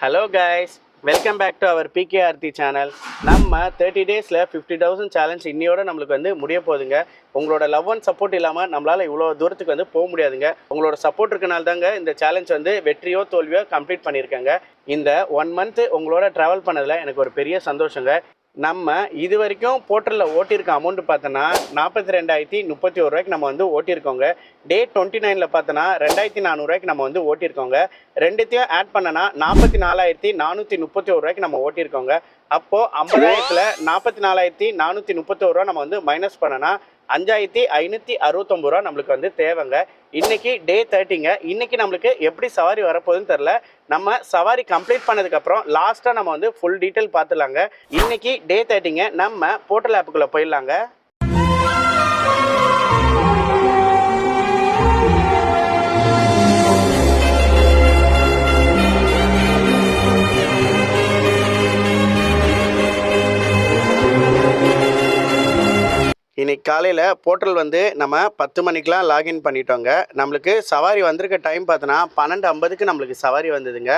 Hello guys, welcome back to our PKRT channel. நம்ம 30 டேஸில் 50,000 challenge இன்னையோட நம்மளுக்கு வந்து முடிய போகுதுங்க. உங்களோட லவ் அண்ட் சப்போர்ட் இல்லாமல் நம்மளால் இவ்வளோ தூரத்துக்கு வந்து போக முடியாதுங்க. உங்களோட சப்போர்ட் இருக்கனால தாங்க இந்த சேலஞ்ச் வந்து வெற்றியோ தோல்வியோ கம்ப்ளீட் பண்ணியிருக்கேங்க. இந்த 1 மந்த் உங்களோட ட்ராவல் பண்ணதில் எனக்கு ஒரு பெரிய சந்தோஷங்க. நம்ம இது வரைக்கும் போர்ட்டலில் ஓட்டியிருக்க அமௌண்ட் பார்த்தோன்னா 42,031 ரூபாய்க்கு நம்ம வந்து ஓட்டியிருக்கோங்க. டே 29 பார்த்தோன்னா 2,400 ரூபாய்க்கு நம்ம வந்து ஓட்டியிருக்கோங்க. ரெண்டுத்தையும் ஆட் பண்ணனா 44,431 ரூபாய்க்கு நம்ம ஓட்டியிருக்கோங்க. அப்போது 50,000ல் 44,431 ரூபா நம்ம வந்து மைனஸ் பண்ணனா 5,569 ரூபா நம்மளுக்கு வந்து தேவைங்க. இன்னைக்கு டே 30ங்க. இன்னைக்கு நம்மளுக்கு எப்படி சவாரி வரப்போகுதுன்னு தெரில. நம்ம சவாரி கம்ப்ளீட் பண்ணதுக்கப்புறம் லாஸ்ட்டாக நம்ம வந்து ஃபுல் டீட்டெயில் பார்த்துலாங்க. இன்னைக்கு டே 30ங்க. நம்ம போர்ட்டல் ஆப்புக்குள்ளே போயிடலாங்க. இன்னைக்கு காலையில் போர்ட்டல் வந்து நம்ம 10 மணிக்கெலாம் லாகின் பண்ணிட்டோங்க. நம்மளுக்கு சவாரி வந்திருக்க டைம் பார்த்தோன்னா 12:50க்கு நம்மளுக்கு சவாரி வந்ததுங்க.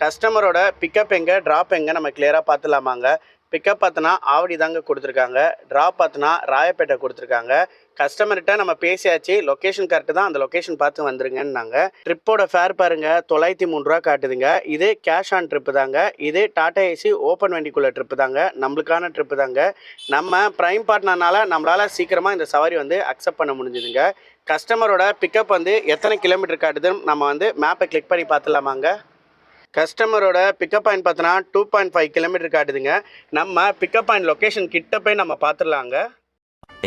கஸ்டமரோட பிக்கப் எங்கே ட்ராப் எங்கே நம்ம கிளியராக பார்த்துலாமாங்க. பிக்கப் பார்த்தோன்னா ஆவடி தாங்க கொடுத்துருக்காங்க. ட்ராப் பார்த்தோன்னா ராயப்பேட்டை கொடுத்துருக்காங்க. கஸ்டமர்கிட்ட நம்ம பேசியாச்சு, லொக்கேஷன் கரெக்டு தான், அந்த லொக்கேஷன் பார்த்து வந்துருங்கன்னாங்க. ட்ரிப்போட ஃபேர் பாருங்கள் 903 ரூபா காட்டுதுங்க. இது கேஷ் ஆன் ட்ரிப்பு தாங்க. இது டாடா ஏசி ஓப்பன் வண்டிக்குள்ள ட்ரிப்பு தாங்க, நம்மளுக்கான ட்ரிப்பு தாங்க. நம்ம ப்ரைம் பார்ட்னர்னால நம்மளால் சீக்கிரமாக இந்த சவாரி வந்து அக்செப்ட் பண்ண முடிஞ்சுதுங்க. கஸ்டமரோட பிக்கப் வந்து எத்தனை கிலோமீட்டர் காட்டுதுன்னு நம்ம வந்து மேப்பை கிளிக் பண்ணி பார்த்துலாமாங்க. கஸ்டமரோட பிக்கப் பாயிண்ட் பார்த்தோன்னா 2.5 கிலோமீட்டர் காட்டுதுங்க. நம்ம பிக்கப் பாயிண்ட் லொக்கேஷன் கிட்ட போய் நம்ம பார்த்துடலாங்க.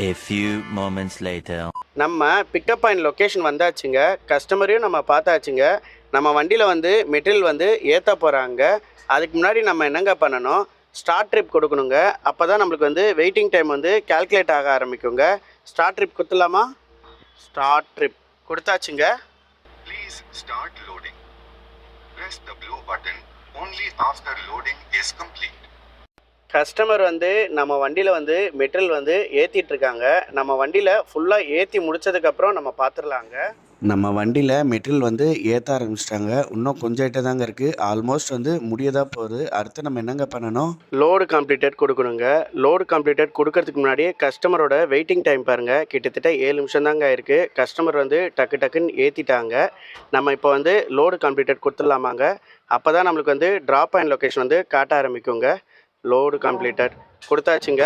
A few moments later. நம்ம பிக்கப் பாயிண்ட் லொக்கேஷன் வந்தாச்சுங்க. கஸ்டமரையும் நம்ம பார்த்தாச்சுங்க. நம்ம வண்டியில் வந்து மெட்டீரியல் வந்து ஏற்ற போகிறாங்க. அதுக்கு முன்னாடி நம்ம என்னங்க பண்ணணும், ஸ்டார்ட் ட்ரிப் கொடுக்கணுங்க. அப்போ தான் நம்மளுக்கு வந்து வெயிட்டிங் டைம் வந்து கால்குலேட் ஆக ஆரம்பிக்குங்க. ஸ்டார்ட் ட்ரிப் கொடுத்துலாமா? ஸ்டார்ட் ட்ரிப் கொடுத்தாச்சுங்க. Please start loading. Press the blue button only after loading is complete. Customer வந்து நம்ம வண்டியில் வந்து மெட்டீரியல் வந்து ஏற்றிட்டு இருக்காங்க. நம்ம வண்டியில் ஃபுல்லாக ஏற்றி முடித்ததுக்கப்புறம் நம்ம பார்த்துடலாங்க. நம்ம வண்டியில் மெட்டீரியல் வந்து ஏற்ற ஆரம்பிச்சிட்டாங்க. இன்னும் கொஞ்சம் ஐட்டம் தாங்க இருக்குது. ஆல்மோஸ்ட் வந்து முடியதான் போகுது. அடுத்து நம்ம என்னங்க பண்ணணும், லோடு கம்ப்ளீட்டட் கொடுக்கணுங்க. லோடு கம்ப்ளீட்டட் கொடுக்கறதுக்கு முன்னாடி கஸ்டமரோட வெயிட்டிங் டைம் பாருங்கள், கிட்டத்தட்ட 7 நிமிஷம் தாங்க ஆயிருக்கு. கஸ்டமர் வந்து டக்குன்னு ஏற்றிட்டாங்க. நம்ம இப்போ வந்து லோடு கம்ப்ளீட்டட் கொடுத்துடலாமாங்க. அப்போ தான் நம்மளுக்கு வந்து ட்ராப் பாயிண்ட் லொக்கேஷன் வந்து காட்ட ஆரம்பிக்குங்க. லோடு கம்ப்ளீட்டட் கொடுத்தாச்சுங்க.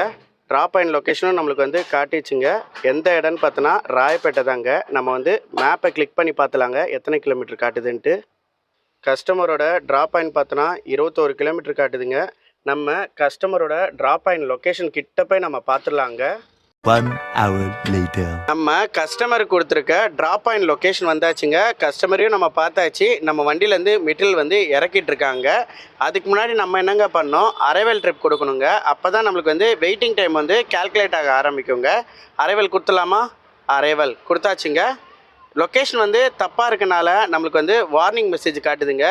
ட்ராப் பாயிண்ட் லொக்கேஷனும் நம்மளுக்கு வந்து காட்டிச்சுங்க. எந்த இடம்னு பார்த்தோன்னா ராயப்பேட்டை தாங்க. நம்ம வந்து மேப்பை கிளிக் பண்ணி பார்த்துலாங்க எத்தனை கிலோமீட்டர் காட்டுதுன்ட்டு. கஸ்டமரோட ட்ராப் பாயிண்ட் பார்த்தோன்னா 21 கிலோமீட்டர் காட்டுதுங்க. நம்ம கஸ்டமரோட ட்ராப் பாயிண்ட் லொக்கேஷன் கிட்ட போய் நம்ம பார்த்துடலாங்க. 1 hour later. நம்ம கஸ்டமருக்கு கொடுத்துருக்க ட்ராப் பாயிண்ட் லொக்கேஷன் வந்தாச்சுங்க. கஸ்டமரையும் நம்ம பார்த்தாச்சு. நம்ம வண்டியிலேருந்து மெட்டீரியல் வந்து இறக்கிட்டு இருக்காங்க. அதுக்கு முன்னாடி நம்ம என்னங்க பண்ணோம், அரைவல் ட்ரிப் கொடுக்கணுங்க. அப்போ தான் நம்மளுக்கு வந்து வெயிட்டிங் டைம் வந்து கால்குலேட் ஆக ஆரம்பிக்குங்க. அரைவல் கொடுத்துலாமா? அரைவல் கொடுத்தாச்சுங்க. லொக்கேஷன் வந்து தப்பாக இருக்கனால நம்மளுக்கு வந்து வார்னிங் மெசேஜ் காட்டுதுங்க.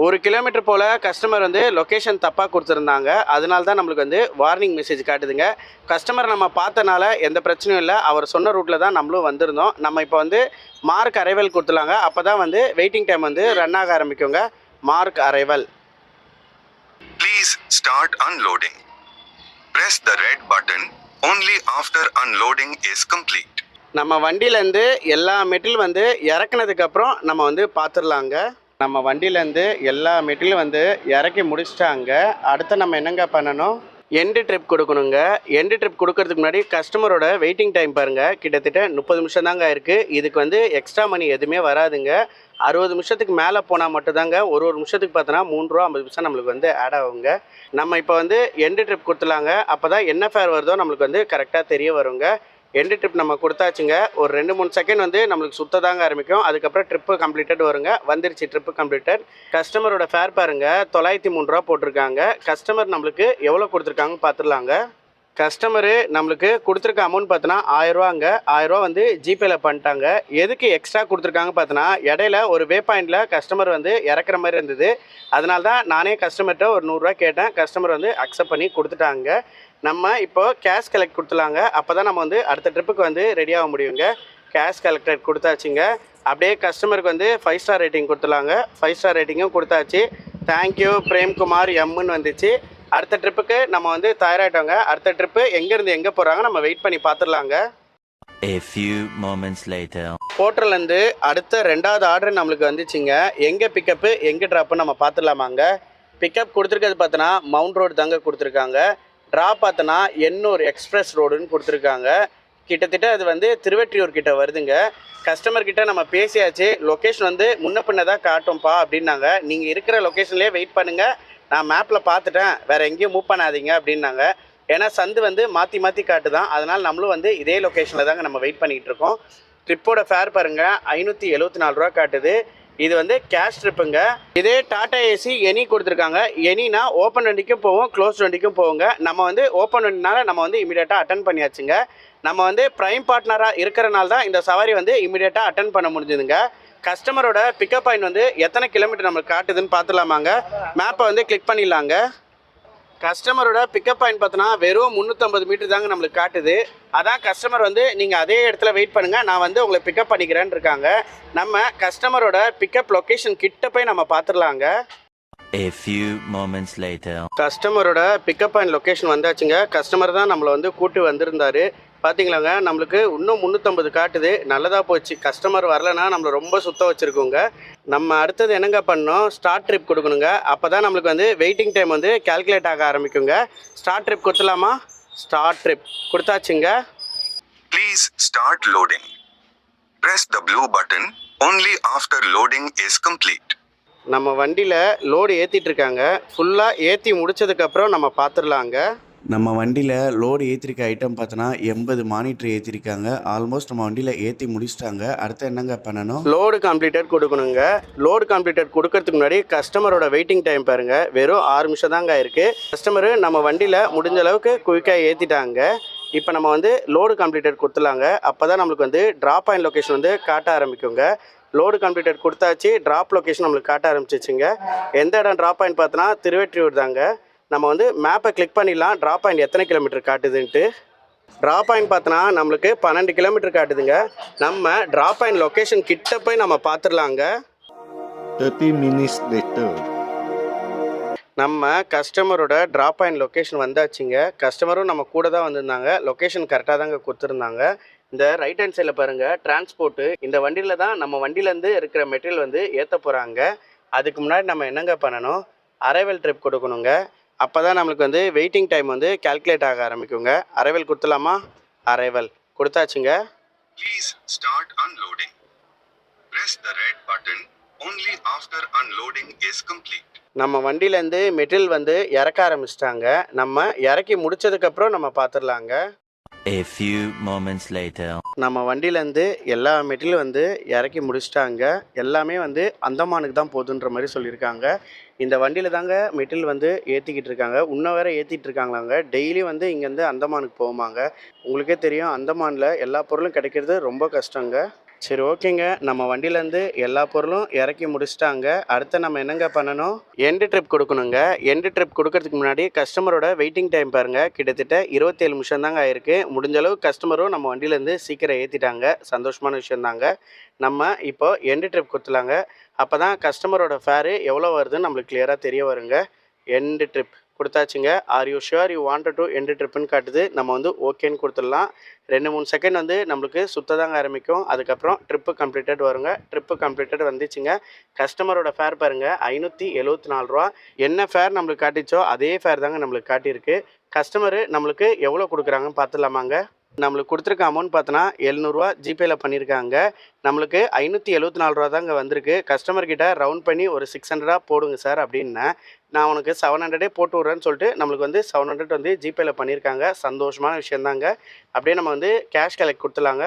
1 கிலோமீட்டர் போல் கஸ்டமர் வந்து லொக்கேஷன் தப்பாக கொடுத்துருந்தாங்க. அதனால தான் நம்மளுக்கு வந்து வார்னிங் மெசேஜ் காட்டுதுங்க. கஸ்டமர் நம்ம பார்த்தனால எந்த பிரச்சனையும் இல்லை. அவர் சொன்ன ரூட்டில் தான் நம்மளும் வந்திருந்தோம். நம்ம இப்போ வந்து மார்க் அரைவல் கொடுத்துலாங்க. அப்போ தான் வந்து வெயிட்டிங் டைம் வந்து ரன் ஆக ஆரம்பிக்குங்க. Mark arrival. Please start unloading. Press the red button only after unloading is complete. நம்ம வண்டியிலேருந்து எல்லா மெட்டீரியல் வந்து இறக்குனதுக்கப்புறம் நம்ம வந்து பார்த்துடலாங்க. நம்ம வண்டியிலேருந்து எல்லா மெட்டீரியலும் வந்து இறக்கி முடிச்சிட்டாங்க. அடுத்து நம்ம என்னங்க பண்ணணும், எண்டு ட்ரிப் கொடுக்கணுங்க. எண்டு ட்ரிப் கொடுக்கறதுக்கு முன்னாடி கஸ்டமரோட வெயிட்டிங் டைம் பாருங்கள், கிட்டத்தட்ட 30 நிமிஷம் தாங்க இருக்குது. இதுக்கு வந்து எக்ஸ்ட்ரா மணி எதுவுமே வராதுங்க. 60 நிமிஷத்துக்கு மேலே போனால் மட்டும்தாங்க ஒரு நிமிஷத்துக்கு பார்த்தோன்னா 3 ரூபா 50 பைசா நம்மளுக்கு வந்து ஆட் ஆகுங்க. நம்ம இப்போ வந்து எண்டு ட்ரிப் கொடுத்துலாங்க. அப்போ தான் என்ன ஃபேர் வருதோ நம்மளுக்கு வந்து கரெக்டாக தெரிய வருங்க. எண்டு ட்ரிப் நம்ம கொடுத்தாச்சுங்க. ஒரு 2-3 செகண்ட் வந்து நம்மளுக்கு சுத்ததாங்க ஆரம்பிக்கும். அதுக்கப்புறம் ட்ரிப்பு கம்ப்ளீட்டட் வருங்க. வந்துருச்சு ட்ரிப்பு கம்ப்ளீட்டட். கஸ்டமரோட ஃபேர் பாருங்கள் 903 ரூபா போட்டிருக்காங்க. கஸ்டமர் நம்மளுக்கு எவ்வளோ கொடுத்துருக்காங்க பார்த்துடலாங்க. கஸ்டமரு நம்மளுக்கு கொடுத்துருக்க அமௌண்ட் பார்த்தோன்னா 1000 ரூபாங்க. 1000 ரூபா வந்து ஜிபேயில் பண்ணிட்டாங்க. எதுக்கு எக்ஸ்ட்ரா கொடுத்துருக்காங்க பார்த்தோன்னா, இடையில ஒரு வே பாயிண்டில் கஸ்டமர் வந்து இறக்குற மாதிரி இருந்தது. அதனால தான் நானே கஸ்டமர்கிட்ட ஒரு 100 ரூபா கேட்டேன். கஸ்டமர் வந்து அக்செப்ட் பண்ணி கொடுத்துட்டாங்க. நம்ம இப்போ கேஷ் கலெக்ட் கொடுத்துலாங்க. அப்போ தான் நம்ம வந்து அடுத்த ட்ரிப்புக்கு வந்து ரெடியாக முடியுங்க. கேஷ் கலெக்டட் கொடுத்தாச்சுங்க. அப்படியே கஸ்டமருக்கு வந்து 5 ஸ்டார் ரேட்டிங் கொடுத்துலாங்க. 5 ஸ்டார் ரேட்டிங்கும் கொடுத்தாச்சு. தேங்க்யூ பிரேம்குமார் எம்முன்னு வந்துச்சு. அடுத்த ட்ரிப்புக்கு நம்ம வந்து தயாராகிட்டோங்க. அடுத்த ட்ரிப்பு எங்கேருந்து எங்கே போகிறாங்க நம்ம வெயிட் பண்ணி பார்த்துடலாங்க. A few moments later. போர்ட்டர்லேருந்து அடுத்த 2வது ஆர்டர் நம்மளுக்கு வந்துச்சுங்க. எங்கே பிக்கப்பு எங்கே ட்ராப்புன்னு நம்ம பார்த்துடலாமாங்க. பிக்கப் கொடுத்துருக்கிறது பார்த்தோன்னா மவுண்ட் ரோடு தாங்க கொடுத்துருக்காங்க. ட்ராப் பார்த்தோன்னா எண்ணூர் எக்ஸ்பிரஸ் ரோடுன்னு கொடுத்துருக்காங்க. கிட்டத்தட்ட அது வந்து திருவெற்றியூர் கிட்ட வருதுங்க. கஸ்டமர்கிட்ட நம்ம பேசியாச்சு, லொக்கேஷன் வந்து முன்ன பின்ன தான் காட்டும்ப்பா அப்படின்னாங்க. நீங்கள் இருக்கிற லொக்கேஷன்லேயே வெயிட் பண்ணுங்கள், நான் மேப்பில் பார்த்துட்டேன், வேறு எங்கேயும் மூவ் பண்ணாதீங்க அப்படின்னாங்க. ஏன்னா சந்து வந்து மாற்றி மாற்றி காட்டுதான், அதனால் நம்மளும் வந்து இதே லொக்கேஷனில் தாங்க நம்ம வெயிட் பண்ணிகிட்டு இருக்கோம். ட்ரிப்போட ஃபேர் பாருங்கள் 574 ரூபா காட்டுது. இது வந்து கேஷ் ட்ரிப்புங்க. இதே டாடா ஏசி எனி கொடுத்துருக்காங்க. எனினா ஓப்பன் வண்டிக்கும் போவோம், க்ளோஸ் வண்டிக்கும் போவோங்க. நம்ம வந்து ஓப்பன் வண்டினால நம்ம வந்து இமீடியட்டாக அட்டன் பண்ணியாச்சுங்க. நம்ம வந்து ப்ரைம் பார்ட்னராக இருக்கிறனால தான் இந்த சவாரி வந்து இமீடியட்டாக அட்டன் பண்ண முடிஞ்சுதுங்க. கஸ்டமரோட பிக்கப் பாயிண்ட் வந்து எத்தனை கிலோமீட்டர் நம்மளுக்கு காட்டுதுன்னு பார்த்துலாமாங்க. மேப்பை வந்து கிளிக் பண்ணிடலாங்க. கஸ்டமரோட பிக்கப் பாயிண்ட் பார்த்தோன்னா வெறும் 350 மீட்டர் தாங்க நம்மளுக்கு காட்டுது. அதான் கஸ்டமர் வந்து நீங்கள் அதே இடத்துல வெயிட் பண்ணுங்கள், நான் வந்து உங்களை பிக்கப் பண்ணிக்கிறேன்னு இருக்காங்க. நம்ம கஸ்டமரோட பிக்கப் லொக்கேஷன் கிட்ட போய் நம்ம பார்த்துடலாங்க. A few moments later. கஸ்டமரோட பிக்கப் பாயிண்ட் லொக்கேஷன் வந்தாச்சுங்க. கஸ்டமர் தான் நம்மளை வந்து கூட்டி வந்திருந்தாரு. பார்த்தீங்களாங்க, நம்மளுக்கு இன்னும் 350 காட்டுது. நல்லதாக போச்சு. கஸ்டமர் வரலன்னா நம்மளை ரொம்ப சுத்தம் வச்சுருக்கோங்க. நம்ம அடுத்தது என்னங்க பண்ணோம், ஸ்டார்ட் ட்ரிப் கொடுக்கணுங்க. அப்போ தான் நம்மளுக்கு வந்து வெயிட்டிங் டைம் வந்து கேல்குலேட் ஆக ஆரம்பிக்குங்க. ஸ்டார்ட் ட்ரிப் கொடுத்துலாமா? ஸ்டார்ட் ட்ரிப் கொடுத்தாச்சுங்க. Please start loading. Press the blue button only after loading is complete. நம்ம வண்டியில் லோடு ஏற்றிட்டு இருக்காங்க. ஃபுல்லாக ஏற்றி முடிச்சதுக்கப்புறம் நம்ம பார்த்துடலாங்க. நம்ம வண்டியில் லோடு ஏற்றிருக்க ஐட்டம் பார்த்தோன்னா 80 மானிட்டர் ஏற்றிருக்காங்க. ஆல்மோஸ்ட் நம்ம வண்டியில் ஏற்றி முடிச்சிட்டாங்க. அடுத்து என்னங்க பண்ணணும், லோடு கம்ப்ளீட்டட் கொடுக்கணுங்க. லோடு கம்ப்ளீட்டட் கொடுக்கறதுக்கு முன்னாடி கஸ்டமரோட வெயிட்டிங் டைம் பாருங்கள், வெறும் 6 நிமிஷம் தாங்க இருக்குது. கஸ்டமரு நம்ம வண்டியில் முடிஞ்ச அளவுக்கு குயிக்காக ஏற்றிட்டாங்க. இப்போ நம்ம வந்து லோடு கம்ப்ளீட்டட் கொடுத்துலாங்க. அப்போ தான் நம்மளுக்கு வந்து ட்ராப் பாயிண்ட் லொக்கேஷன் வந்து காட்ட ஆரம்பிக்குங்க. லோடு கம்ப்ளீட்டட் கொடுத்தாச்சு, ட்ராப் லொக்கேஷன் நம்மளுக்கு காட்ட ஆரம்பிச்சிச்சுங்க. எந்த இடம் ட்ராப் பாயிண்ட் பார்த்தோன்னா திருவெற்றியூர் தாங்க. நம்ம வந்து மேப்பை கிளிக் பண்ணிடலாம், ட்ராப் பாயிண்ட் எத்தனை கிலோமீட்டர் காட்டுதுன்ட்டு. ட்ராப் பாயிண்ட் பார்த்தோன்னா நம்மளுக்கு 12 கிலோமீட்டர் காட்டுதுங்க. நம்ம ட்ராப் பாயிண்ட் லொக்கேஷன் கிட்ட போய் நம்ம பார்த்துடலாங்க. 30 minutes later. நம்ம கஸ்டமரோட ட்ராப் பாயிண்ட் லொக்கேஷன் வந்தாச்சுங்க. கஸ்டமரும் நம்ம கூட தான் வந்திருந்தாங்க. லொக்கேஷன் கரெக்டாக தாங்க கொடுத்துருந்தாங்க. இந்த ரைட் ஹேண்ட் சைடில் பாருங்கள் டிரான்ஸ்போர்ட்டு. இந்த வண்டியில் தான் நம்ம வண்டியிலேருந்து இருக்கிற மெட்டீரியல் வந்து ஏற்ற போகிறாங்க. அதுக்கு முன்னாடி நம்ம என்னங்க பண்ணணும், அரைவல் ட்ரிப் கொடுக்கணுங்க. அப்போ தான் நம்மளுக்கு வந்து வெயிட்டிங் டைம் வந்து கால்குலேட் ஆக ஆரம்பிக்குங்க. அரைவல் கொடுத்துலாமா? அரைவல் கொடுத்தாச்சுங்க. Please start unloading. Press the red button only after unloading is complete. நம்ம வண்டியிலேருந்து மெட்டீரியல் வந்து இறக்க ஆரம்பிச்சிட்டாங்க. நம்ம இறக்கி முடிச்சதுக்கப்புறம் நம்ம பார்த்துடலாங்க. A few moments later. நம்ம வண்டியிலேருந்து எல்லா மெட்டீரியலும் வந்து இறக்கி முடிச்சிட்டாங்க. எல்லாமே வந்து அந்தமானுக்கு தான் போகுதுன்ற மாதிரி சொல்லியிருக்காங்க. இந்த வண்டியில் தாங்க மெட்டீரியல் வந்து ஏற்றிக்கிட்டு இருக்காங்க. இன்னும் வேறு ஏற்றிட்டு இருக்காங்களாங்க. டெய்லி வந்து இங்கேருந்து அந்தமானுக்கு போகுமாங்க. உங்களுக்கே தெரியும் அந்தமானில் எல்லா பொருளும் கிடைக்கிறது ரொம்ப கஷ்டங்க. சரி ஓகேங்க, நம்ம வண்டியிலேருந்து எல்லா பொருளும் இறக்கி முடிச்சிட்டாங்க. அடுத்து நம்ம என்னங்க பண்ணணும், எண்டு ட்ரிப் கொடுக்கணுங்க. எண்டு ட்ரிப் கொடுக்கறதுக்கு முன்னாடி கஸ்டமரோட வெயிட்டிங் டைம் பாருங்கள், கிட்டத்தட்ட 27 நிமிஷம் தாங்க ஆயிருக்கு. முடிஞ்ச அளவு கஸ்டமரும் நம்ம வண்டியிலேருந்து சீக்கிரம் ஏற்றிட்டாங்க. சந்தோஷமான விஷயந்தாங்க. நம்ம இப்போ எண்டு ட்ரிப் கொடுத்துலாங்க. அப்போ தான் கஸ்டமரோட ஃபேரு எவ்வளோ வருதுன்னு நம்மளுக்கு கிளியராக தெரிய வருங்க. எண்டு ட்ரிப் கொடுத்தாச்சுங்க. Are you sure you wanted to end ட்ரிப்புன்னு காட்டுது. நம்ம வந்து ஓகேன்னு கொடுத்துடலாம். 2-3 செகண்ட் வந்து நம்மளுக்கு சுத்ததாங்க ஆரம்பிக்கும். அதுக்கப்புறம் ட்ரிப்பு கம்ப்ளீட்டட் வருங்க. ட்ரிப்பு கம்ப்ளீட்டட் வந்துச்சுங்க. கஸ்டமரோட ஃபேர் பாருங்கள் 574 ரூபா. என்ன ஃபேர் நம்மளுக்கு காட்டிச்சோ அதே ஃபேர் தாங்க நம்மளுக்கு காட்டியிருக்கு. கஸ்டமரு நம்மளுக்கு எவ்வளோ கொடுக்குறாங்கன்னு பார்த்துடலாமாங்க. நம்மளுக்கு கொடுத்துருக்க அமௌண்ட் பார்த்தோன்னா 700 ரூபா ஜிபேயில் பண்ணியிருக்காங்க. நம்மளுக்கு 574 ரூபா தாங்க வந்திருக்கு. கஸ்டமர்கிட்ட ரவுண்ட் பண்ணி ஒரு 600 போடுங்க சார் அப்படின்னா, நான் உனக்கு 700 போட்டு விட்றேன்னு சொல்லிட்டு நம்மளுக்கு வந்து 700 வந்து ஜிபேயில் பண்ணியிருக்காங்க. சந்தோஷமான விஷயந்தாங்க. அப்படியே நம்ம வந்து கேஷ் கலெக்ட் கொடுத்துலாங்க.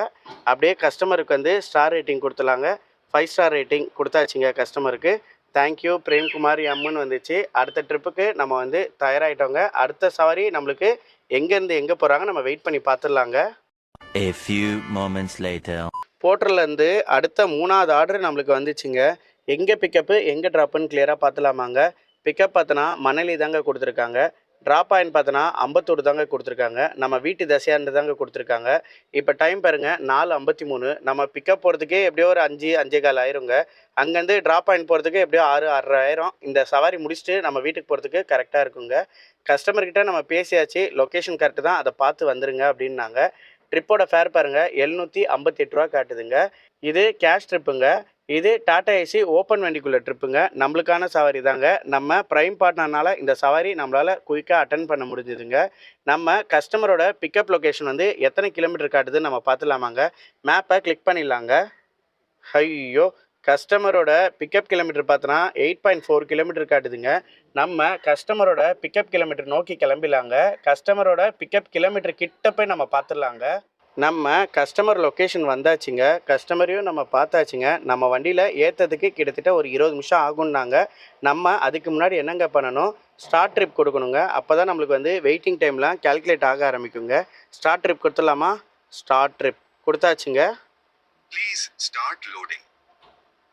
அப்படியே கஸ்டமருக்கு வந்து ஸ்டார் ரேட்டிங் கொடுத்துலாங்க. 5 ஸ்டார் ரேட்டிங் கொடுத்தாச்சுங்க கஸ்டமருக்கு. தேங்க்யூ பிரேம்குமார் எம்முன்னு வந்துச்சு. அடுத்த ட்ரிப்புக்கு நம்ம வந்து தயாராகிட்டோங்க. அடுத்த சவாரி நம்மளுக்கு எங்கேருந்து எங்கே போகிறாங்க நம்ம வெயிட் பண்ணி பார்த்துடலாங்க. A few moments later. போர்ட்டர்லேருந்து அடுத்த 3வது ஆர்டர் நம்மளுக்கு வந்துச்சுங்க. எங்கே பிக்கப்பு எங்கே ட்ராப்புன்னு கிளியராக பார்த்துலாமாங்க. பிக்கப் பார்த்தோன்னா மணலி தாங்க கொடுத்துருக்காங்க. ட்ராப் ஆயின் பார்த்தோன்னா அம்பத்தூர் தாங்க கொடுத்துருக்காங்க. நம்ம வீட்டு தசையாண்டு தாங்க கொடுத்துருக்காங்க. இப்போ டைம் பாருங்கள் 4:53. நம்ம பிக்கப் போகிறதுக்கே எப்படியோ ஒரு 5 5:15 ஆயிருங்க. அங்கேருந்து ட்ராப் ஆயின் போகிறதுக்கு எப்படியோ 6 6:30 ஆயிரும். இந்த சவாரி முடிச்சுட்டு நம்ம வீட்டுக்கு போகிறதுக்கு கரெக்டாக இருக்குங்க. கஸ்டமர்கிட்ட நம்ம பேசியாச்சு, லொக்கேஷன் கரெக்டு தான், அதை பார்த்து வந்துருங்க அப்படின்னாங்க. ட்ரிப்போட ஃபேர் பாருங்கள் 758 ரூபா காட்டுதுங்க. இது கேஷ் ட்ரிப்புங்க. இது டாடா ஏசி ஓப்பன் வண்டிக்குள்ள ட்ரிப்புங்க. நம்மளுக்கான சவாரி தாங்க. நம்ம ப்ரைம் பார்ட்னர்னால இந்த சவாரி நம்மளால் குயிக்காக அட்டன் பண்ண முடிஞ்சுதுங்க. நம்ம கஸ்டமரோட பிக்கப் லொக்கேஷன் வந்து எத்தனை கிலோமீட்டர் காட்டுதுன்னு நம்ம பார்த்துலாமாங்க. மேப்பை கிளிக் பண்ணிடலாங்க. ஐயோ, கஸ்டமரோட பிக்கப் கிலோமீட்டர் பார்த்தோன்னா 8.4 கிலோமீட்டர் காட்டுதுங்க. நம்ம கஸ்டமரோட பிக்கப் கிலோமீட்டர் நோக்கி கிளம்பிடலாங்க. கஸ்டமரோட பிக்கப் கிலோமீட்டர் கிட்ட போய் நம்ம பார்த்துடலாங்க. நம்ம கஸ்டமர் லொக்கேஷன் வந்தாச்சுங்க. கஸ்டமரையும் நம்ம பார்த்தாச்சுங்க. நம்ம வண்டியில் ஏற்றதுக்கு கிட்டத்தட்ட ஒரு 20 நிமிஷம் ஆகும்னாங்க. நம்ம அதுக்கு முன்னாடி என்னங்க பண்ணணும், ஸ்டார்ட் ட்ரிப் கொடுக்கணுங்க. அப்போ தான் நம்மளுக்கு வந்து வெயிட்டிங் டைம்லாம் கேல்குலேட் ஆக ஆரம்பிக்குங்க. ஸ்டார்ட் ட்ரிப் கொடுத்துடலாமா? ஸ்டார்ட் ட்ரிப் கொடுத்தாச்சுங்க. Please start loading.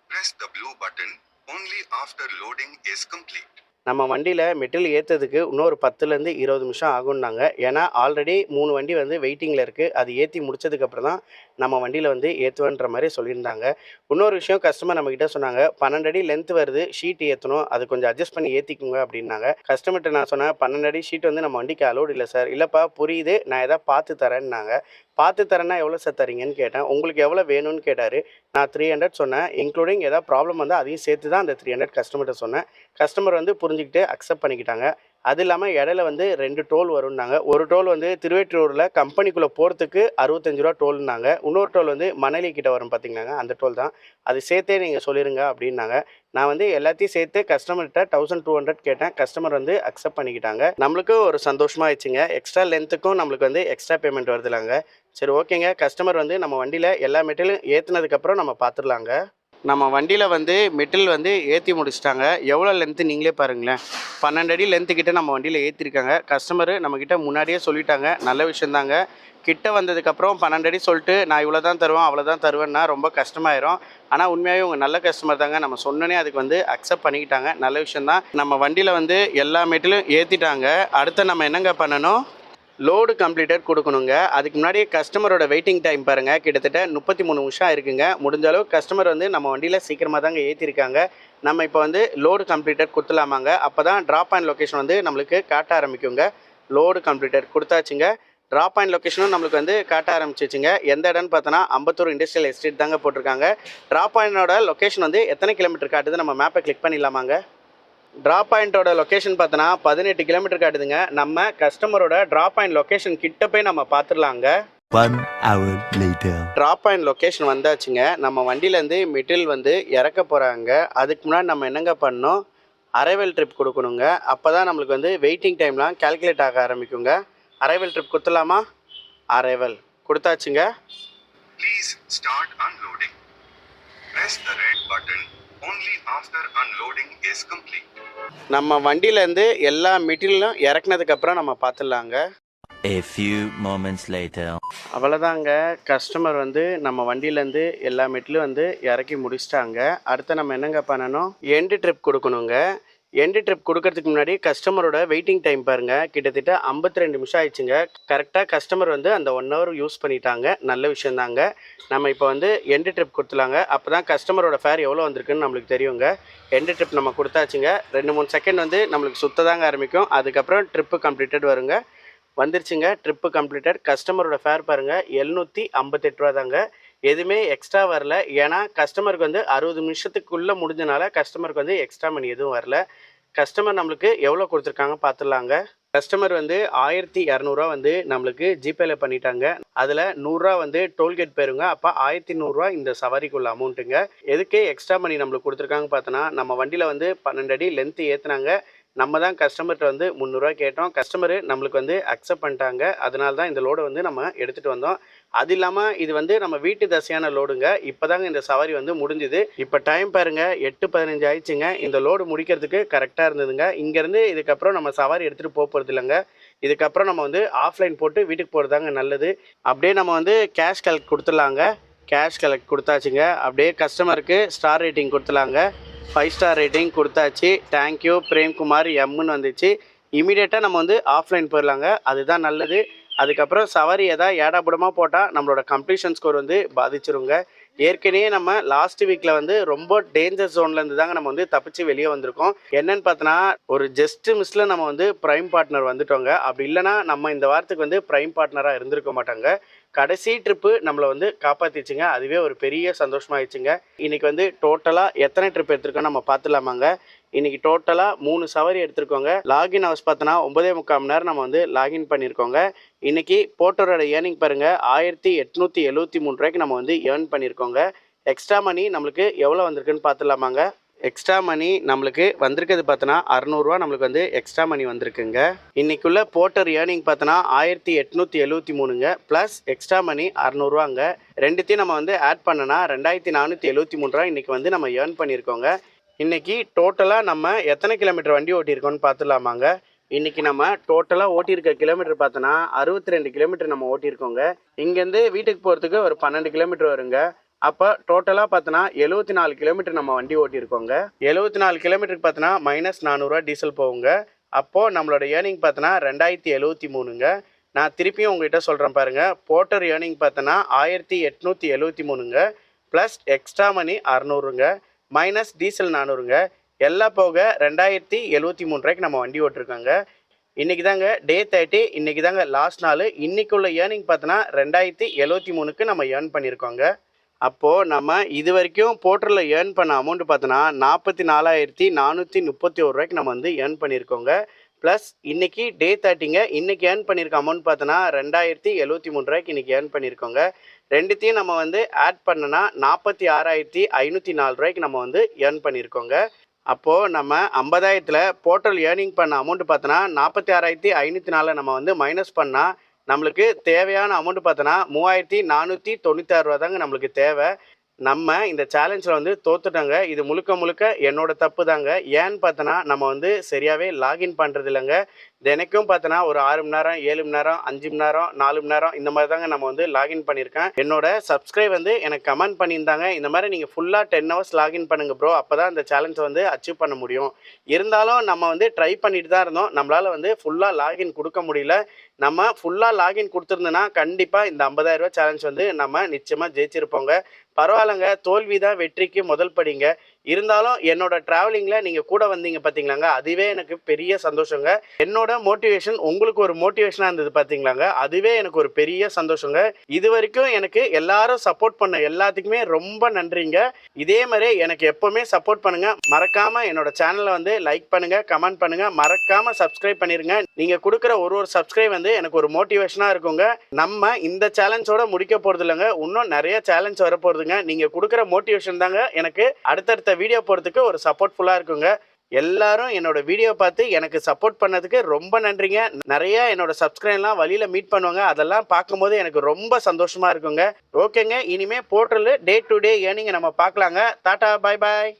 Press the blue button only after loading is complete. நம்ம வண்டியில் மெட்டீரியல் ஏற்றதுக்கு இன்னொரு 10லேருந்து 20 நிமிஷம் ஆகும்னாங்க. ஏன்னா ஆல்ரெடி 3 வண்டி வந்து வெயிட்டிங்கில் இருக்குது. அது ஏற்றி முடிச்சதுக்கப்புறம் தான் நம்ம வண்டியில் வந்து ஏற்றுவேன்ற மாதிரி சொல்லியிருந்தாங்க. இன்னொரு விஷயம் கஸ்டமர் நம்மக்கிட்ட சொன்னாங்க, 12 அடி லென்த் வருது, ஷீட் ஏற்றணும், அது கொஞ்சம் அட்ஜஸ்ட் பண்ணி ஏற்றிக்குங்க அப்படின்னாங்க. கஸ்டமர்கிட்ட நான் சொன்னேன், 12 அடி ஷீட் வந்து நம்ம வண்டிக்கு அலோடு இல்லை சார். இல்லைப்பா புரியுது, நான் எதாவது பார்த்து தரேன்னாங்க. பார்த்து தரேன்னா எவ்வளோ சார் தரீங்கன்னு கேட்டேன். உங்களுக்கு எவ்வளோ வேணும்னு கேட்டார். நான் 300 சொன்னேன். இன்க்ளூடிங் ஏதாவது ப்ராப்ளம் வந்து அதையும் சேர்த்து தான் அந்த 300 கஸ்டமர்கிட்ட சொன்னேன். கஸ்டமர் வந்து புரிஞ்சுக்கிட்டு அக்செப்ட் பண்ணிக்கிட்டாங்க. அது இல்லாமல் இடையில வந்து 2 டோல் வரும்னாங்க. ஒரு டோல் வந்து திருவேற்றூரில் கம்பெனிக்குள்ளே போகிறதுக்கு 65 ரூபா டோல்னாங்க. இன்னொரு டோல் வந்து மணலி கிட்ட வரும் பார்த்தீங்கன்னாங்க, அந்த டோல் தான். அது சேர்த்தே நீங்கள் சொல்லிடுங்க அப்படின்னாங்க. நான் வந்து எல்லாத்தையும் சேர்த்து கஸ்டமர்கிட்ட 1200 கேட்டேன். கஸ்டமர் வந்து அக்செப்ட் பண்ணிக்கிட்டாங்க. நம்மளுக்கு ஒரு சந்தோஷமாக ஆயிடுச்சுங்க. எக்ஸ்ட்ரா லென்த்துக்கும் நம்மளுக்கு வந்து எக்ஸ்ட்ரா பேமெண்ட் வருதுலாங்க. சரி ஓகேங்க. கஸ்டமர் வந்து நம்ம வண்டியில் எல்லா மெட்டீரியலும் ஏற்றுனதுக்கப்புறம் நம்ம பார்த்துடலாங்க. நம்ம வண்டியில் வந்து மெட்டீரியல் வந்து ஏற்றி முடிச்சிட்டாங்க. எவ்வளோ லென்த்து நீங்களே பாருங்களேன். 12 அடி லென்த்துக்கிட்ட நம்ம வண்டியில் ஏற்றிருக்காங்க. கஸ்டமரு நம்மக்கிட்ட முன்னாடியே சொல்லிட்டாங்க. நல்ல விஷயந்தாங்க. கிட்ட வந்ததுக்கப்புறம் 12 அடி சொல்லிட்டு நான் இவ்வளோ தான் தருவேன் அவ்வளோ தான் தருவேன்னா ரொம்ப கஷ்டமாயிரும். ஆனால் உண்மையாகவே உங்கள் நல்ல கஸ்டமர் தாங்க. நம்ம சொன்னோன்னே அதுக்கு வந்து அக்செப்ட் பண்ணிக்கிட்டாங்க. நல்ல விஷயந்தான். நம்ம வண்டியில் வந்து எல்லா மெட்டீரியலும் ஏற்றிட்டாங்க. அடுத்து நம்ம என்னங்க பண்ணணும், லோடு கம்ப்ளீட்டட் கொடுக்கணுங்க. அதுக்கு முன்னாடியே கஸ்டமரோட வெயிட்டிங் டைம் பாருங்கள், கிட்டத்தட்ட 33 நிமிஷம் இருக்குங்க. முடிஞ்ச அளவு கஸ்டமர் வந்து நம்ம வண்டியில் சீக்கிரமாக தாங்க ஏற்றிருக்காங்க. நம்ம இப்போ வந்து லோடு கம்ப்ளீட்டட் கொடுத்துலாமாங்க. அப்போ தான் ட்ராப் ஆன் லொக்கேஷன் வந்து நம்மளுக்கு காட்ட ஆரம்பிக்குங்க. லோடு கம்ப்ளீட்டட் கொடுத்தாச்சுங்க. ட்ராப் ஆன் லொக்கேஷனும் நம்மளுக்கு வந்து காட்ட ஆரம்பிச்சிச்சுங்க. எந்த இடம்னு பார்த்தோன்னா அம்பத்தூர் இண்டஸ்ட்ரியல் எஸ்டேட் தாங்க போட்டிருக்காங்க. ட்ராப் ஆயினோட லொக்கேஷன் வந்து எத்தனை கிலோமீட்டர் காட்டுது, நம்ம மேப்பை கிளிக் பண்ணிடலாமாங்க. ட்ராப் பாயிண்ட்டோட லொக்கேஷன் பார்த்தோன்னா 18 கிலோமீட்டர் காட்டுதுங்க. நம்ம கஸ்டமரோட ட்ராப் பாயிண்ட் லொக்கேஷன் கிட்ட போய் நம்ம பார்த்துடலாங்க. 1 hour later. Drop point location வந்தாச்சுங்க. நம்ம வண்டியிலேருந்து மெட்டீரியல் வந்து இறக்க போகிறாங்க. அதுக்கு முன்னாடி நம்ம என்னங்க பண்ணணும், அரைவல் ட்ரிப் கொடுக்கணுங்க. அப்போ தான் நம்மளுக்கு வந்து வெயிட்டிங் டைம்லாம் கேல்குலேட் ஆக ஆரம்பிக்குங்க. அரைவல் ட்ரிப் கொடுத்துலாமா? அரைவல் கொடுத்தாச்சுங்க. Please start unloading. Press the red button only after unloading is complete. நம்ம வண்டியிலேருந்து எல்லா மெட்டீரியலும் இறக்குனதுக்கப்புறம் நம்ம பார்த்துடலாங்க. A few moments later. அவ்வளோதாங்க. கஸ்டமர் வந்து நம்ம வண்டியிலேருந்து எல்லா மெட்டீரியலும் வந்து இறக்கி முடிச்சிட்டாங்க. அடுத்து நம்ம என்னங்க பண்ணணும், எண்டு ட்ரிப் கொடுக்கணுங்க. எண்டு ட்ரிப் கொடுக்கறதுக்கு முன்னாடி கஸ்டமரோட வெயிட்டிங் டைம் பாருங்கள், கிட்டத்தட்ட 52 நிமிஷம் ஆயிடுச்சுங்க. கரெக்டாக கஸ்டமர் வந்து அந்த 1 hour யூஸ் பண்ணிட்டாங்க. நல்ல விஷயந்தாங்க. நம்ம இப்போ வந்து எண்டு ட்ரிப் கொடுத்துலாங்க. அப்போ தான் கஸ்டமரோட ஃபேர் எவ்வளோ வந்திருக்குன்னு நம்மளுக்கு தெரியுங்க. எண்டு ட்ரிப் நம்ம கொடுத்தாச்சுங்க. 2-3 செகண்ட் வந்து நம்மளுக்கு சுத்ததாங்க ஆரம்பிக்கும். அதுக்கப்புறம் ட்ரிப்பு கம்ப்ளீட்டட் வருங்க. வந்துருச்சுங்க. Trip completed. கஸ்டமரோட ஃபேர் பாருங்கள் 758 ரூபா தாங்க. எதுவுமே எக்ஸ்ட்ரா வரல. ஏன்னா கஸ்டமருக்கு வந்து 60 நிமிஷத்துக்குள்ளே முடிஞ்சனால கஸ்டமருக்கு வந்து எக்ஸ்ட்ரா மணி எதுவும் வரல. கஸ்டமர் நம்மளுக்கு எவ்வளோ கொடுத்துருக்காங்க பார்த்துடலாங்க. கஸ்டமர் வந்து 1200 வந்து நம்மளுக்கு ஜிபேல பண்ணிட்டாங்க. அதில் 100 வந்து டோல்கேட் போயிருங்க. அப்போ 1100 இந்த சவாரிக்குள்ள அமௌண்ட்டுங்க. எதுக்கு எக்ஸ்ட்ரா மணி நம்மளுக்கு கொடுத்துருக்காங்க பார்த்தோன்னா, நம்ம வண்டியில் வந்து 12 அடி லென்த்து ஏற்றுனாங்க. நம்ம தான் கஸ்டமர்கிட்ட வந்து 300 கேட்டோம். கஸ்டமரு நம்மளுக்கு வந்து அக்செப்ட் பண்ணிட்டாங்க. அதனால தான் இந்த லோடை வந்து நம்ம எடுத்துகிட்டு வந்தோம். அது இல்லாமல் இது வந்து நம்ம வீட்டு தசையான லோடுங்க. இப்போ தாங்க இந்த சவாரி வந்து முடிஞ்சுது. இப்போ டைம் பாருங்கள் 8:15 ஆயிடுச்சுங்க. இந்த லோடு முடிக்கிறதுக்கு கரெக்டாக இருந்ததுங்க. இங்கேருந்து இதுக்கப்புறம் நம்ம சவாரி எடுத்துகிட்டு போகிறது இல்லைங்க. இதுக்கப்புறம் நம்ம வந்து ஆஃப்லைன் போட்டு வீட்டுக்கு போகிறதாங்க நல்லது. அப்படியே நம்ம வந்து கேஷ் கலெக்ட் கொடுத்துடலாங்க. கேஷ் கலெக்ட் கொடுத்தாச்சுங்க. அப்படியே கஸ்டமருக்கு ஸ்டார் ரேட்டிங் கொடுத்துலாங்க. 5 ஸ்டார் ரேட்டிங் கொடுத்தாச்சு. தேங்க்யூ பிரேம்குமார் எம்முன்னு வந்துச்சு. இமீடியட்டாக நம்ம வந்து ஆஃப்லைன் போயிடலாங்க, அதுதான் நல்லது. அதுக்கப்புறம் சவாரி எதாவது ஏடாபுடமாக போட்டால் நம்மளோட கம்ப்ளீஷன் ஸ்கோர் வந்து பாதிச்சிருங்க. ஏற்கனவே நம்ம லாஸ்ட் வீக்கில் வந்து ரொம்ப டேஞ்சர் ஜோன்லேருந்து தாங்க நம்ம வந்து தப்பிச்சு வெளியே வந்திருக்கோம். என்னன்னு பார்த்தோன்னா ஒரு ஜஸ்ட் மிஸ்ஸில் நம்ம வந்து ப்ரைம் பார்ட்னர் வந்துட்டோங்க. அப்படி இல்லைனா நம்ம இந்த வாரத்துக்கு வந்து ப்ரைம் பார்ட்னராக இருந்திருக்க மாட்டாங்க. கடைசி ட்ரிப்பு நம்மளை வந்து காப்பாற்றிச்சுங்க. அதுவே ஒரு பெரிய சந்தோஷமாகிடுச்சுங்க. இன்றைக்கி வந்து டோட்டலாக எத்தனை ட்ரிப் எடுத்திருக்கோம் நம்ம பார்த்துலாமாங்க. இன்றைக்கி டோட்டலாக 3 சவாரி எடுத்திருக்கோங்க. லாகின் ஹவர்ஸ் பார்த்தோன்னா 9.25 மணி நேரம் நம்ம வந்து லாகின் பண்ணியிருக்கோங்க. இன்றைக்கி போட்டரோட ஏர்னிங் பாருங்கள் 1873 ரூபாய்க்கு நம்ம வந்து ஏர்ன் பண்ணியிருக்கோங்க. எக்ஸ்ட்ரா மணி நம்மளுக்கு எவ்வளோ வந்திருக்குன்னு பார்த்துலாமாங்க. எக்ஸ்ட்ரா மணி நம்மளுக்கு வந்திருக்கிறது பார்த்தோன்னா 600 ரூபா நம்மளுக்கு வந்து எக்ஸ்ட்ரா மணி வந்திருக்குங்க. இன்றைக்குள்ள போட்டர் ஏர்னிங் பார்த்தோன்னா 1873ங்க ப்ளஸ் எக்ஸ்ட்ரா மணி 600 ரூபாங்க. ரெண்டுத்தையும் நம்ம வந்து ஆட் பண்ணனா 2473 ரூபா இன்றைக்கி வந்து நம்ம ஏர்ன் பண்ணியிருக்கோங்க. இன்றைக்கி டோட்டலாக நம்ம எத்தனை கிலோமீட்டர் வண்டி ஓட்டியிருக்கோன்னு பார்த்துலாமாங்க. இன்றைக்கி நம்ம டோட்டலாக ஓட்டியிருக்க கிலோமீட்டர் பார்த்தோன்னா 62 கிலோமீட்டர் நம்ம ஓட்டியிருக்கோங்க. இங்கேருந்து வீட்டுக்கு போகிறதுக்கு ஒரு 12 கிலோமீட்டர் வருங்க. அப்போ டோட்டலாக பார்த்தோன்னா 74 கிலோமீட்டர் நம்ம வண்டி ஓட்டியிருக்கோங்க. 74 கிலோமீட்டருக்கு பார்த்தோன்னா -400 டீசல் போகுங்க. அப்போது நம்மளோட ஏர்னிங் பார்த்தோன்னா 2073ங்க. நான் திருப்பியும் உங்கள்கிட்ட சொல்கிறேன் பாருங்கள். போட்டர் ஏர்னிங் பார்த்தோன்னா 1873ங்க ப்ளஸ் எக்ஸ்ட்ரா மணி 600ங்க மைனஸ் டீசல் 400ங்க. எல்லாம் போக 2073 ரூபாய்க்கு நம்ம வண்டி ஓட்டிருக்கோங்க. இன்றைக்கி தாங்க டே 30, இன்றைக்கி தாங்க லாஸ்ட் நாள். இன்றைக்குள்ள ஏர்னிங் பார்த்தோன்னா 2073க்கு நம்ம ஏர்ன் பண்ணியிருக்கோங்க. அப்போது நம்ம இது வரைக்கும் போர்ட்டலில் ஏர்ன் பண்ண அமௌண்ட் பார்த்தோன்னா 44,431 ரூபாய்க்கு நம்ம வந்து ஏர்ன் பண்ணியிருக்கோங்க. ப்ளஸ் இன்றைக்கி டே 30ங்க. இன்றைக்கி ஏர்ன் பண்ணியிருக்க அமௌண்ட் பார்த்தோன்னா 2073 ரூபாய்க்கு இன்றைக்கி ஏர்ன் பண்ணியிருக்கோங்க. ரெண்டுத்தையும் நம்ம வந்து ஆட் பண்ணனா 46,504 ரூபாய்க்கு நம்ம வந்து ஏர்ன் பண்ணியிருக்கோங்க. அப்போது நம்ம 50,000த்தில் போர்ட்டல் ஏர்னிங் பண்ண அமௌண்ட் பார்த்தோன்னா 46,504 நம்ம வந்து மைனஸ் பண்ணால் நம்மளுக்கு தேவையான அமௌண்ட் பார்த்தோன்னா 3,496 ரூபா தாங்க நம்மளுக்கு தேவை. நம்ம இந்த சேலஞ்சில் வந்து தோத்துட்டோங்க. இது முழுக்க முழுக்க என்னோட தப்பு தாங்க. ஏன்னு பார்த்தோன்னா நம்ம வந்து சரியாகவே லாகின் பண்ணுறது இல்லைங்க. தினைக்கும் பார்த்தோன்னா ஒரு 6 மணி நேரம் 7 மணி நேரம் 5 மணி நேரம் 4 மணி நேரம் இந்த மாதிரி தாங்க நம்ம வந்து லாகின் பண்ணியிருக்கேன். என்னோட சப்ஸ்கிரைப் வந்து எனக்கு கமெண்ட் பண்ணியிருந்தாங்க, இந்த மாதிரி நீங்கள் ஃபுல்லாக 10 ஹவர்ஸ் லாகின் பண்ணுங்கள் ப்ரோ, அப்போ தான் இந்த சேலஞ்சை வந்து அச்சீவ் பண்ண முடியும். இருந்தாலும் நம்ம வந்து ட்ரை பண்ணிட்டு தான் இருந்தோம். நம்மளால் வந்து ஃபுல்லாக லாகின் கொடுக்க முடியல. நம்ம ஃபுல்லாக லாகின் கொடுத்துருந்தோன்னா கண்டிப்பாக இந்த 50,000 ரூபா சேலஞ்ச் வந்து நம்ம நிச்சயமாக ஜெயிச்சிருப்போங்க. பரவாயில்லைங்க, தோல்வி தான் வெற்றிக்கு முதல் படிங்க. இருந்தாலும் என்னோட ட்ராவலிங்கில் நீங்கள் கூட வந்தீங்க பார்த்தீங்களாங்க, அதுவே எனக்கு பெரிய சந்தோஷங்க. என்னோட மோட்டிவேஷன் உங்களுக்கு ஒரு மோட்டிவேஷனாக இருந்தது பார்த்தீங்களாங்க, அதுவே எனக்கு ஒரு பெரிய சந்தோஷங்க. இது வரைக்கும் எனக்கு எல்லாரும் சப்போர்ட் பண்ண எல்லாத்துக்குமே ரொம்ப நன்றிங்க. இதே மாதிரி எனக்கு எப்போவுமே சப்போர்ட் பண்ணுங்கள். மறக்காமல் என்னோட சேனலை வந்து லைக் பண்ணுங்கள், கமெண்ட் பண்ணுங்கள், மறக்காமல் சப்ஸ்கிரைப் பண்ணிடுங்க. நீங்கள் கொடுக்குற ஒரு சப்ஸ்கிரைப் வந்து எனக்கு ஒரு மோட்டிவேஷனாக இருக்குங்க. நம்ம இந்த சேலஞ்சோட முடிக்க போகிறது இல்லைங்க, இன்னும் நிறைய சேலஞ்ச் வர போகிறதுங்க. நீங்கள் கொடுக்குற மோட்டிவேஷன் தாங்க எனக்கு அடுத்தடுத்த வீடியோ போகிறதுக்கு ஒரு சப்போர்ட்ஃபுல்லாக இருக்குங்க. எல்லாரும் என்னோட வீடியோ பார்த்து எனக்கு சப்போர்ட் பண்ணதுக்கு ரொம்ப நன்றிங்க. நிறைய என்னோட சப்ஸ்கிரைப்லாம் வழியில் மீட் பண்ணுவாங்க, அதெல்லாம் பார்க்கும்போது எனக்கு ரொம்ப சந்தோஷமாக இருக்குங்க. ஓகேங்க, இனிமேல் போர்ட்டல் டே டு டே ஏர்னிங்கை நம்ம பார்க்கலாங்க. டாடா, பாய் பாய்.